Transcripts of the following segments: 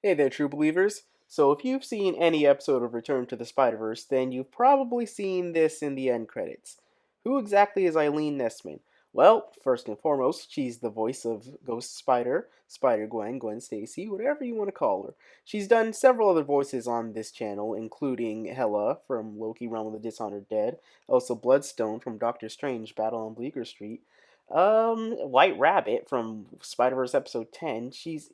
Hey there, true believers. So, if you've seen any episode of Return to the Spider-Verse, then you've probably seen this in the end credits. Who exactly is Eileen Nestman? Well, first and foremost, she's the voice of Ghost Spider, Spider-Gwen, Gwen Stacy, whatever you want to call her. She's done several other voices on this channel, including Hela from Loki Realm of the Dishonored Dead, also Bloodstone from Doctor Strange Battle on Bleecker Street, White Rabbit from Spider-Verse Episode 10. She's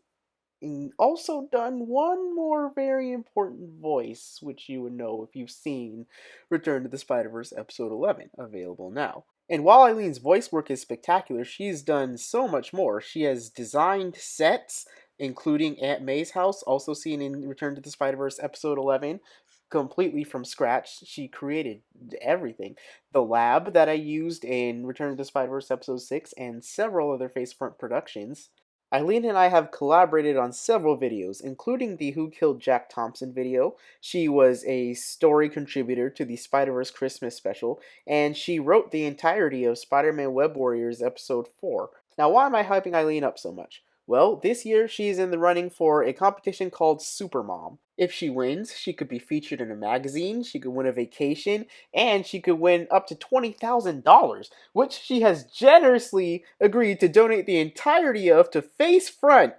also done one more very important voice, which you would know if you've seen Return to the Spider-Verse Episode 11, available now. And while Eileen's voice work is spectacular, she's done so much more. She has designed sets, including Aunt May's house, also seen in Return to the Spider-Verse Episode 11, completely from scratch. She created everything. The lab that I used in Return to the Spider-Verse Episode 6 and several other Facefront productions. Eileen and I have collaborated on several videos, including the Who Killed Jack Thompson video. She was a story contributor to the Spider-Verse Christmas special, and she wrote the entirety of Spider-Man Web Warriors Episode 4. Now, why am I hyping Eileen up so much? Well, this year she's in the running for a competition called Supermom. If she wins, she could be featured in a magazine, she could win a vacation, and she could win up to $20,000, which she has generously agreed to donate the entirety of to Face Front.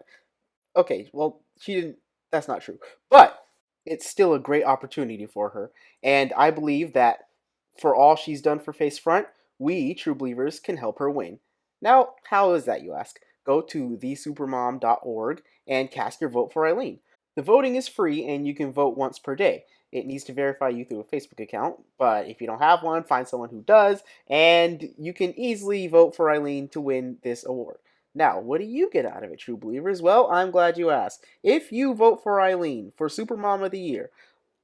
Okay, well, she didn't, that's not true. But it's still a great opportunity for her, and I believe that for all she's done for Face Front, we, true believers, can help her win. Now, how is that, you ask? Go to thesupermom.org and cast your vote for Eileen. The voting is free and you can vote once per day. It needs to verify you through a Facebook account, but if you don't have one, find someone who does, and you can easily vote for Eileen to win this award. Now, what do you get out of it, true believers? Well, I'm glad you asked. If you vote for Eileen for Supermom of the Year,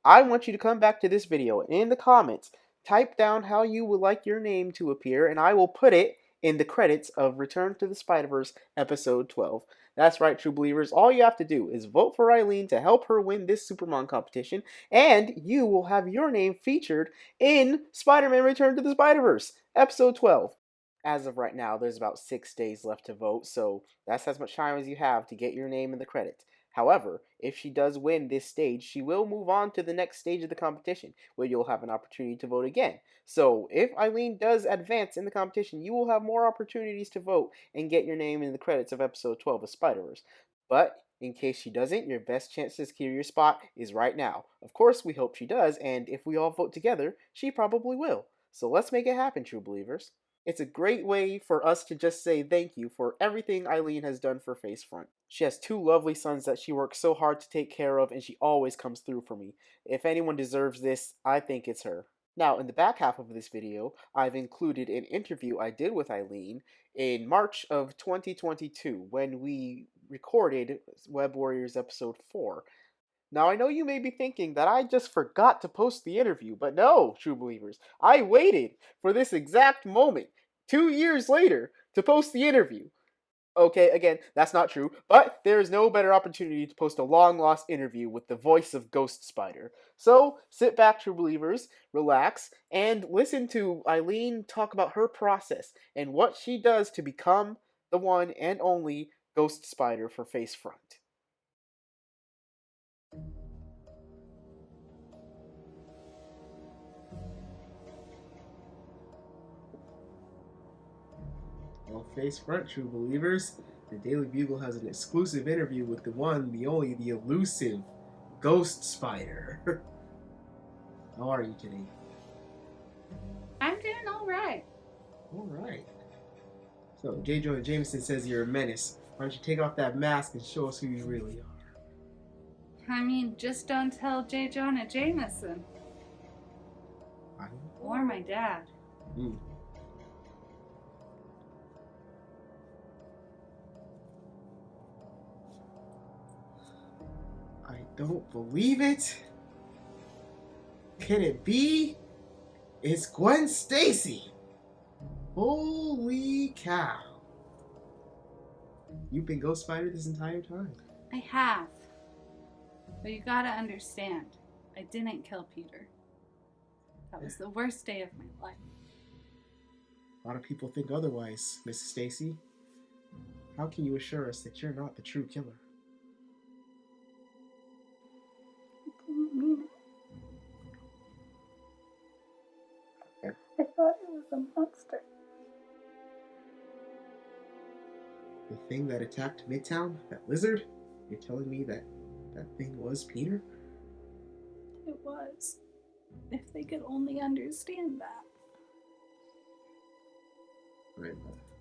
I want you to come back to this video and in the comments, type down how you would like your name to appear, and I will put it in the credits of Return to the Spider-Verse Episode 12. That's right, true believers. All you have to do is vote for Eileen to help her win this Supermom competition, and you will have your name featured in Spider-Man Return to the Spider-Verse Episode 12. As of right now, there's about 6 days left to vote, so that's as much time as you have to get your name in the credits. However, if she does win this stage, she will move on to the next stage of the competition, where you'll have an opportunity to vote again. So, if Eileen does advance in the competition, you will have more opportunities to vote and get your name in the credits of episode 12 of Spider-Verse. But, in case she doesn't, your best chance to secure your spot is right now. Of course, we hope she does, and if we all vote together, she probably will. So let's make it happen, true believers. It's a great way for us to just say thank you for everything Eileen has done for Facefront. She has two lovely sons that she works so hard to take care of, and she always comes through for me. If anyone deserves this, I think it's her. Now, in the back half of this video, I've included an interview I did with Eileen in March of 2022 when we recorded Web Warriors Episode 4. Now, I know you may be thinking that I just forgot to post the interview, but no, true believers. I waited for this exact moment, 2 years later, to post the interview. Okay, again, that's not true, but there is no better opportunity to post a long-lost interview with the voice of Ghost Spider. So, sit back, true believers, relax, and listen to Eileen talk about her process and what she does to become the one and only Ghost Spider for Facefront. Well, face front, true believers, the Daily Bugle has an exclusive interview with the one, the only, the elusive Ghost Spider. How are you today? I'm doing all right. All right. So, J. Jonah Jameson says you're a menace. Why don't you take off that mask and show us who you really are? I mean, just don't tell J. Jonah Jameson. Or my dad. I don't believe it. Can it be? It's Gwen Stacy. Holy cow. You've been Ghost Spider this entire time. I have. But you gotta understand, I didn't kill Peter. That was the worst day of my life. A lot of people think otherwise, Mrs. Stacy. How can you assure us that you're not the true killer? didn't mean it. I thought it was a monster. The thing that attacked Midtown, that lizard? You're telling me that that thing was Peter? It was. If they could only understand that. I'm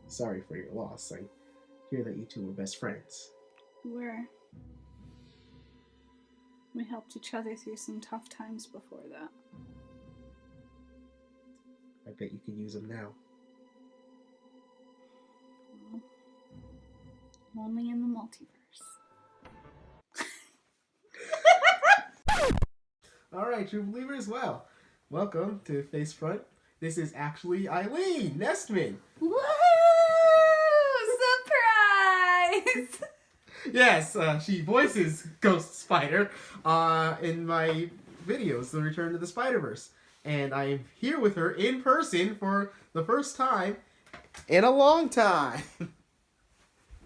sorry for your loss. I hear that you two were best friends. We helped each other through some tough times before that. I bet you could use them now. Well, only in the multiverse. Alright, true believers, well, welcome to Facefront. This is actually Eileen Nestman. Woo! Surprise! Yes, she voices Ghost Spider in my videos, The Return to the Spider-Verse. And I am here with her in person for the first time in a long time.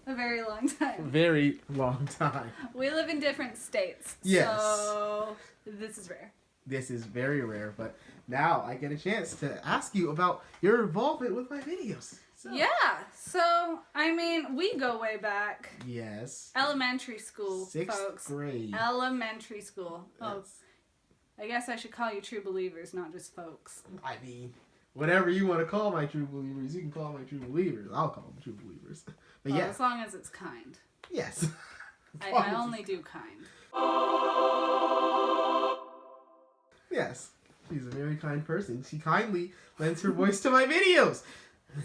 A very long time. Very long time. We live in different states. Yes. So this is rare. This is very rare, but now I get a chance to ask you about your involvement with my videos. So. Yeah. So, I mean, we go way back. Yes. Elementary school, Sixth folks. grade. Elementary school. Oh, Yes. I guess I should call you true believers, not just folks. I mean, whatever you want to call my true believers, you can call my true believers. I'll call them true believers. But Well, yeah. as long as it's kind. Yes. I only do kind. Yes. She's a very kind person. She kindly lends her voice to my videos.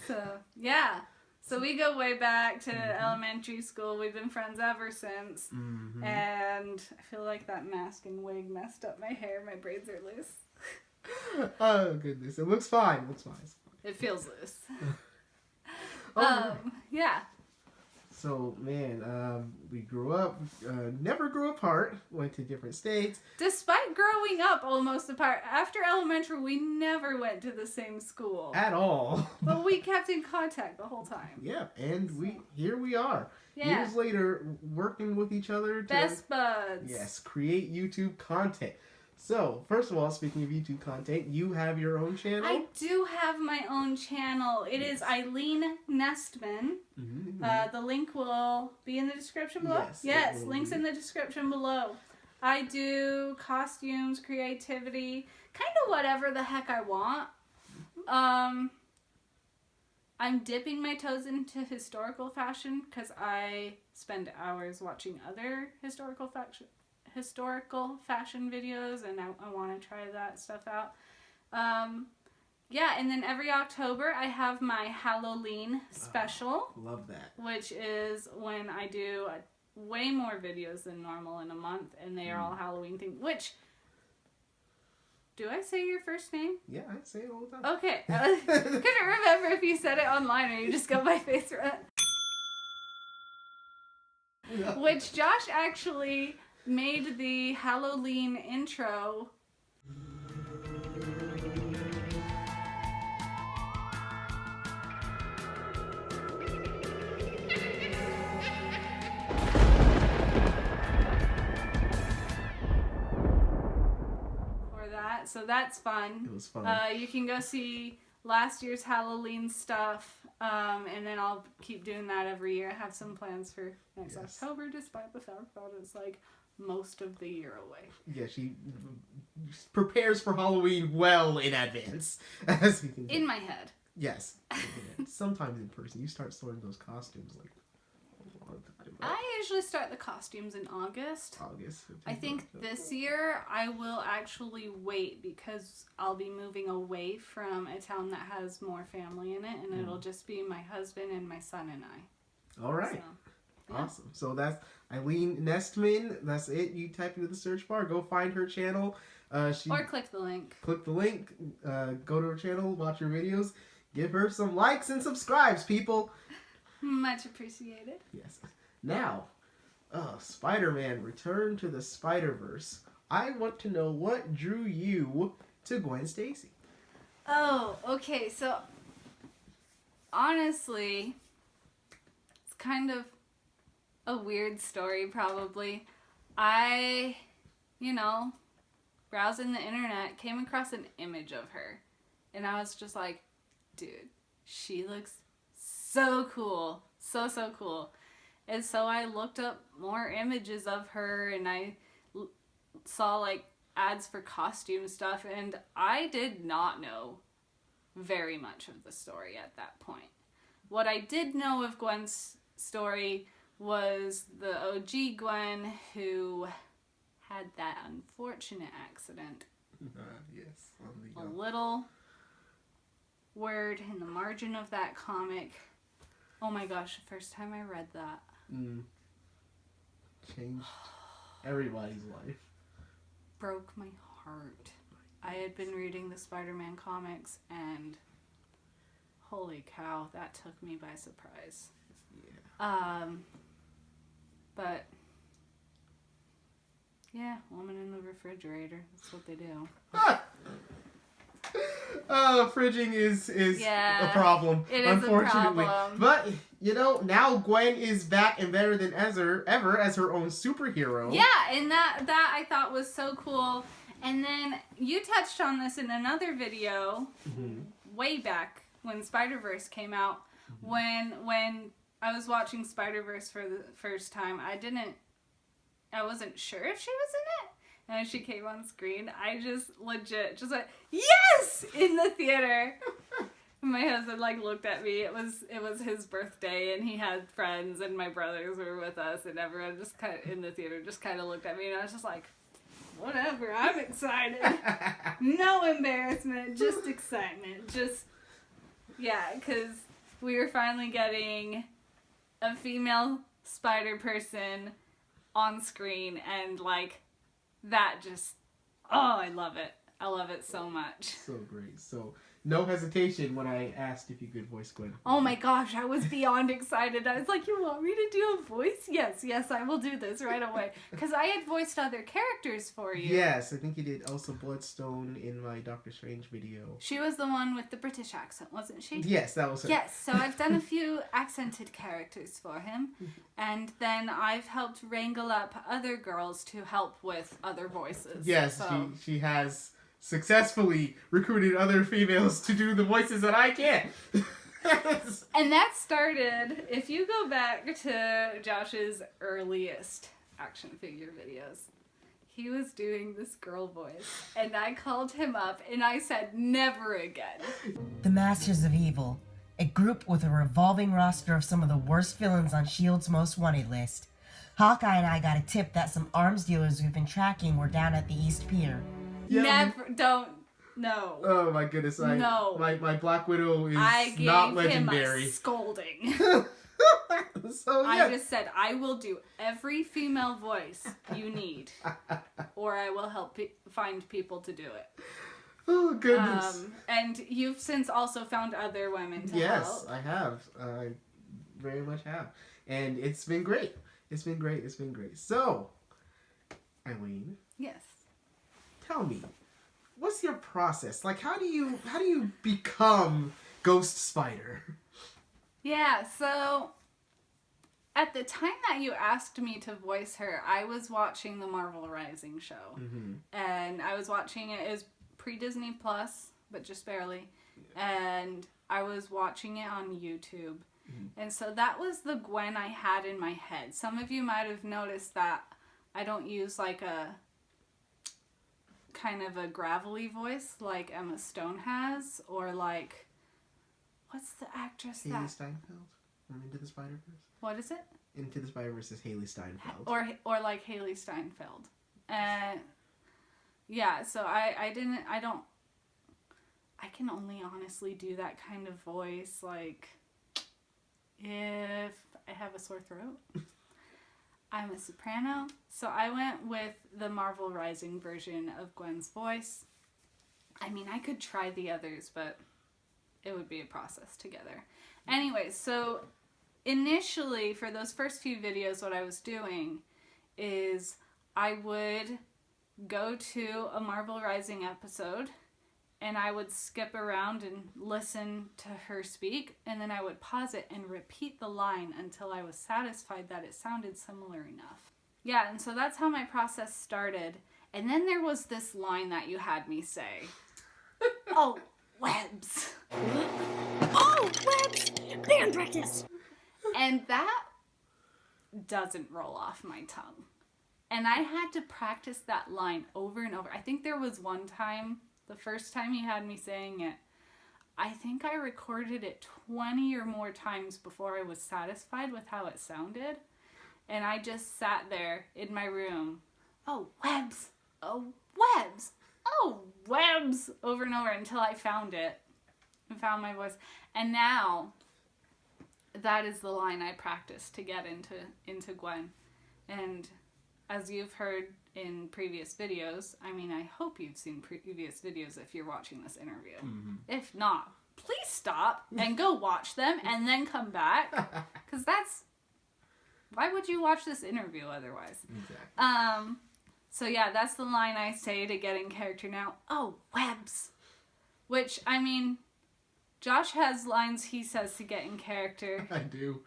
So, yeah. So we go way back to elementary school. We've been friends ever since. Mm-hmm. And I feel like that mask and wig messed up my hair. My braids are loose. Oh, goodness. It looks fine. It looks fine. It feels loose. Oh, Yeah. So, man, we grew up, never grew apart, went to different states. Despite growing up almost apart, after elementary, we never went to the same school. At all. But we kept in contact the whole time. Yeah, and here we are. Yeah. Years later, working with each other to... Best buds. Yes, create YouTube content. So, first of all, speaking of YouTube content, you have your own channel? I do have my own channel. It is Eileen Nestman. Mm-hmm. The link will be in the description below. Yes, Links in the description below. I do costumes, creativity, kind of whatever the heck I want. I'm dipping my toes into historical fashion because I spend hours watching other historical fashion videos, and I want to try that stuff out. Yeah, and then every October I have my Halloween special. Love that. Which is when I do way more videos than normal in a month, and they are all Halloween themed. Which, do I say your first name? Yeah, I say it all the time. Okay, I couldn't remember if you said it online or you just go by Facefront. Which Josh actually made the Halloween intro. For that, so that's fun. It was fun. You can go see last year's Halloween stuff, and then I'll keep doing that every year. I have some plans for next October, despite the fact that it's like most of the year away. Yeah, she prepares for Halloween well in advance. As you can In my head. Yes. Sometimes in person. You start sorting those costumes like a long time ago. I usually start the costumes in August. August. I think this year I will actually wait because I'll be moving away from a town that has more family in it, and it'll just be my husband and my son and I. All right. So, yeah. Awesome. So that's Eileen Nestman. That's it. You type into the search bar. Go find her channel. Or click the link. Click the link. Go to her channel. Watch her videos. Give her some likes and subscribes, people. Much appreciated. Yes. Now, Spider-Man: Return to the Spider-Verse. I want to know what drew you to Gwen Stacy. Oh, okay. So, honestly, it's kind of a weird story, probably. I browsing the internet, came across an image of her. And I was just like, dude, she looks so cool. So cool. And so I looked up more images of her, and I saw like ads for costume stuff, and I did not know very much of the story at that point. What I did know of Gwen's story was the OG Gwen who had that unfortunate accident. Yes. A little word in the margin of that comic. Oh my gosh, the first time I read that. Changed everybody's life. Broke my heart. I had been reading the Spider-Man comics, and holy cow, that took me by surprise. Yeah. But yeah, woman in the refrigerator. That's what they do. Fridging is Yeah, a problem, it is unfortunately. a problem. But, you know, now Gwen is back and better than ever as her own superhero. Yeah, and that I thought was so cool. And then you touched on this in another video way back when Spider-Verse came out. When I was watching Spider-Verse for the first time, I wasn't sure if she was in it. And when she came on screen, I just legit just went, yes! In the theater. My husband looked at me. It was his birthday, and he had friends, and my brothers were with us, and everyone just kind of in the theater just kind of looked at me, and I was just like, whatever, I'm excited. No embarrassment, just excitement. Just, yeah, because we were finally getting a female spider person on screen, and that just, oh, I love it. I love it so much. So great. So, no hesitation when I asked if you could voice Gwen. Oh my gosh, I was beyond excited. I was like, you want me to do a voice? Yes, I will do this right away. Because I had voiced other characters for you. Yes, I think you did also Bloodstone in my Doctor Strange video. She was the one with the British accent, wasn't she? Yes, that was her. Yes, so I've done a few accented characters for him. And then I've helped wrangle up other girls to help with other voices. Yes, so. she has successfully recruited other females to do the voices that I can't. And that started, if you go back to Josh's earliest action figure videos, he was doing this girl voice, and I called him up and I said, never again. The Masters of Evil, a group with a revolving roster of some of the worst villains on S.H.I.E.L.D.'s most wanted list. Hawkeye and I got a tip that some arms dealers we've been tracking were down at the East Pier. Yeah, Never, don't, no. Oh my goodness, No. My Black Widow is I gave not him legendary. a scolding. So I yeah. just said, I will do every female voice you need, or I will help find people to do it. Oh goodness. And you've since also found other women to help. Yes, I have. I very much have. And it's been great. It's been great. So, Eileen. Yes. Tell me, what's your process? How do you become Ghost Spider? Yeah, so at the time that you asked me to voice her, I was watching the Marvel Rising show. Mm-hmm. And I was watching it as pre-Disney Plus, but just barely. Yeah. And I was watching it on YouTube. Mm-hmm. And so that was the Gwen I had in my head. Some of you might have noticed that I don't use a kind of a gravelly voice like Emma Stone has, or what's the actress Haley Steinfeld from Into the Spider-Verse? What is it? Into the Spider-Verse is Haley Steinfeld. Or like Haley Steinfeld. Yeah, so I can only honestly do that kind of voice, if I have a sore throat. I'm a soprano, so I went with the Marvel Rising version of Gwen's voice. I mean, I could try the others, but it would be a process together. Anyways, so initially, for those first few videos, what I was doing is I would go to a Marvel Rising episode, and I would skip around and listen to her speak, and then I would pause it and repeat the line until I was satisfied that it sounded similar enough. Yeah, and so that's how my process started. And then there was this line that you had me say. Oh, webs. Oh, webs! Band practice! And that doesn't roll off my tongue. And I had to practice that line over and over. I think there was one time, the first time you had me saying it, I think I recorded it 20 or more times before I was satisfied with how it sounded. And I just sat there in my room. Oh, webs. Oh, webs. Oh, webs. Over and over until I found it. And found my voice. And now, that is the line I practice to get into Gwen. And as you've heard in previous videos, I mean, I hope you've seen previous videos if you're watching this interview. Mm-hmm. If not, please stop and go watch them and then come back. Because why would you watch this interview otherwise? Exactly. So yeah, that's the line I say to get in character now. Oh, webs. Which, I mean, Josh has lines he says to get in character. I do.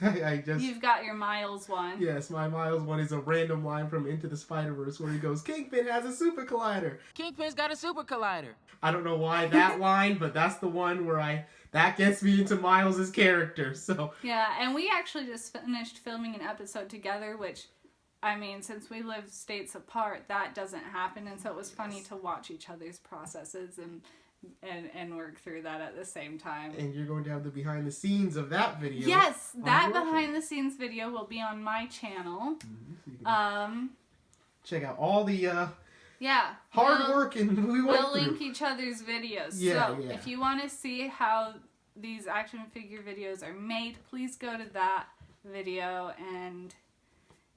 I just... You've got your Miles one. Yes, my Miles one is a random line from Into the Spider-Verse where he goes, Kingpin has a super collider. Kingpin's got a super collider. I don't know why that line, but that's the one where that gets me into Miles' character, so. Yeah, and we actually just finished filming an episode together, which, I mean, since we live states apart, that doesn't happen, and so it was funny to watch each other's processes and work through that at the same time. And you're going to have the behind the scenes of that video. Yes, that behind the scenes video will be on my channel. Mm-hmm. Check out all the hard we'll, work and we'll link each other's videos. Yeah, so if you want to see how these action figure videos are made, please go to that video and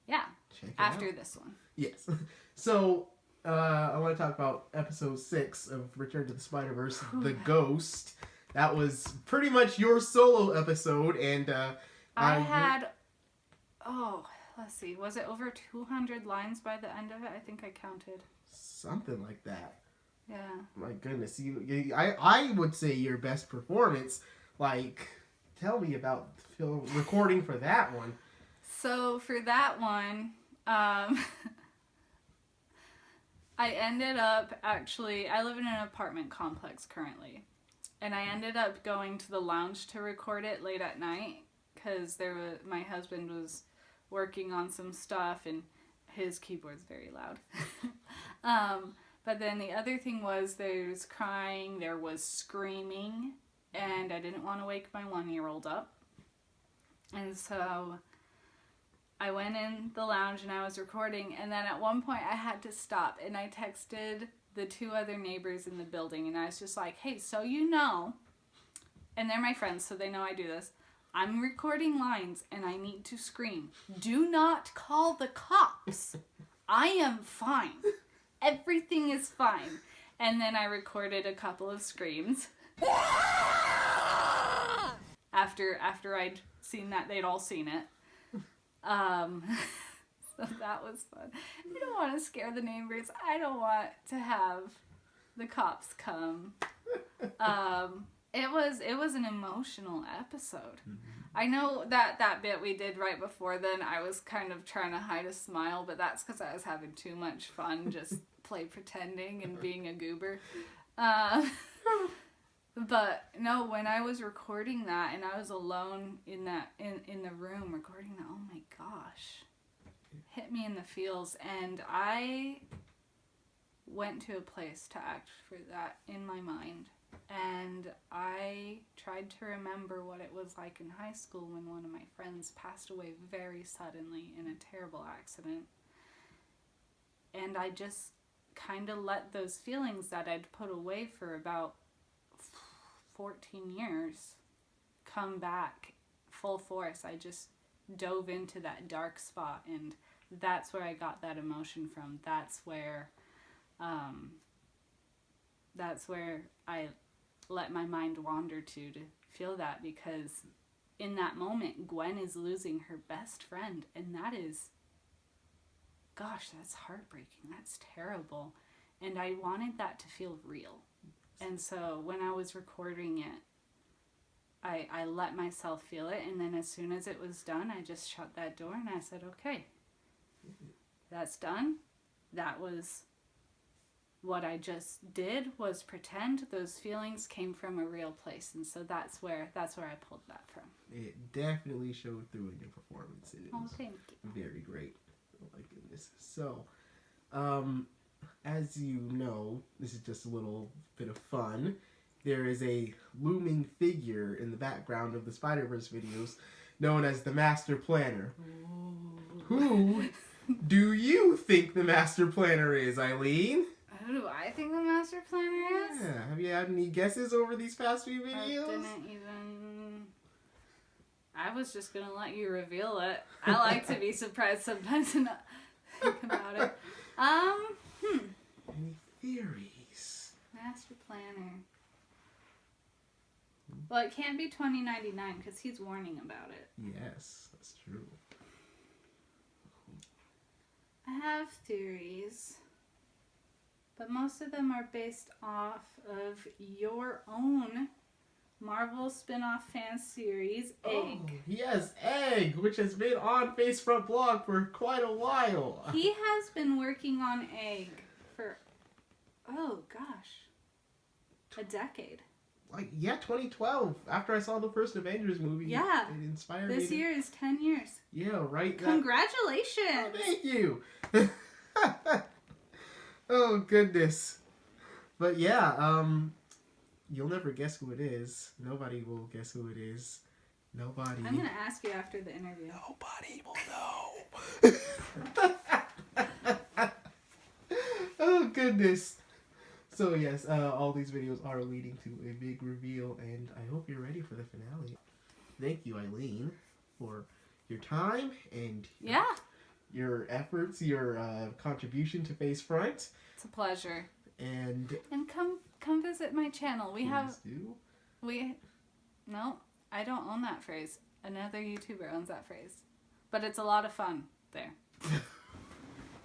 check after out. this one. Yes. So I want to talk about episode 6 of Return to the Spider-Verse, The Ghost. That was pretty much your solo episode, and I had, let's see, was it over 200 lines by the end of it? I think I counted. Something like that. Yeah. My goodness, I would say your best performance. Like, tell me about recording for that one. So for that one, I ended up I live in an apartment complex currently, and I ended up going to the lounge to record it late at night because my husband was working on some stuff and his keyboard's very loud. But then the other thing was there was crying, there was screaming, and I didn't want to wake my 1-year-old up. And so I went in the lounge and I was recording, and then at one point I had to stop, and I texted the 2 other neighbors in the building, and I was just like, hey, so you know, and they're my friends, so they know I do this, I'm recording lines and I need to scream. Do not call the cops. I am fine. Everything is fine. And then I recorded a couple of screams. After I'd seen that they'd all seen it. So that was fun. I don't want to scare the neighbors. I don't want to have the cops come. It was an emotional episode. Mm-hmm. I know that bit we did right before then, I was kind of trying to hide a smile, but that's because I was having too much fun just pretending and being a goober. But no, when I was recording that and I was alone in the room recording that, oh my gosh, hit me in the feels, and I went to a place to act for that in my mind, and I tried to remember what it was like in high school when one of my friends passed away very suddenly in a terrible accident, and I just kind of let those feelings that I'd put away for about 14 years come back full force. I just dove into that dark spot, and that's where I got that emotion from. That's where I let my mind wander to feel that, because in that moment Gwen is losing her best friend, and that is, gosh, that's heartbreaking. That's terrible. And I wanted that to feel real. And so when I was recording it, I let myself feel it, and then as soon as it was done, I just shut that door and I said, okay, that's done. that was what I just did, was pretend. Those feelings came from a real place, and so that's where I pulled that from. It definitely showed through in your performance. It Oh, was thank you. very great. Oh my goodness. So, as you know, this is just a little bit of fun. There is a looming figure in the background of the Spider-Verse videos known as the Master Planner. Who do you think the Master Planner is, Eileen? Who do I think the Master Planner is? Yeah. Have you had any guesses over these past few I videos? didn't even... I was just gonna let you reveal it. I like to be surprised sometimes and not think about it. Any theories? Master Planner. Well, it can't be 2099 because he's warning about it. Yes, that's true. I have theories, but most of them are based off of your own Marvel spin-off fan series, Egg. Oh, yes, Egg, which has been on Facefront Blog for quite a while. He has been working on Egg for, oh gosh, a decade. Like, yeah, 2012. After I saw the first Avengers movie, Yeah. it inspired me. This year is 10 years. Yeah, right. Congratulations! Oh, thank you. Oh goodness. But yeah, you'll never guess who it is. Nobody will guess who it is. Nobody. I'm gonna ask you after the interview. Nobody will know. Oh goodness. So yes, all these videos are leading to a big reveal, and I hope you're ready for the finale. Thank you, Eileen, for your time and your efforts, your contribution to Facefront. It's a pleasure. And come visit my channel. do. No, I don't own that phrase. Another YouTuber owns that phrase. But it's a lot of fun there.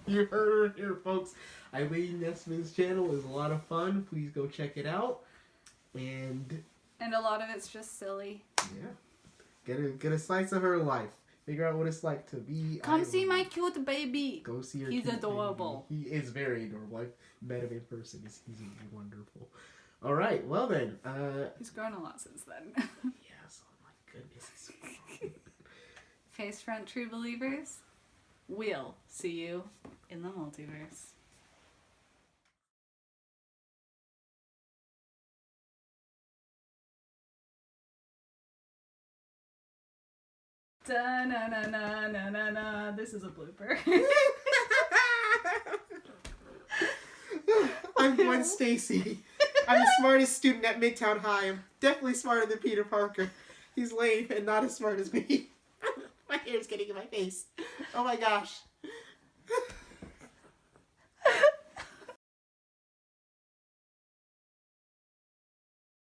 You heard it here, folks. Eileen Nestman's channel is a lot of fun. Please go check it out. And a lot of it's just silly. yeah, get a slice of her life. Figure out what it's like to be. Come see Eileen. my cute baby. Go see her. He's cute adorable. baby. He is very adorable. I've met him in person. He's wonderful. All right. Well then. He's grown a lot since then. Yes. Oh my goodness. Facefront True Believers, we'll see you in the multiverse. Da na na na na na na. This is a blooper. I'm Gwen Stacy. I'm the smartest student at Midtown High. I'm definitely smarter than Peter Parker. He's lame and not as smart as me. My hair's getting in my face. Oh my gosh.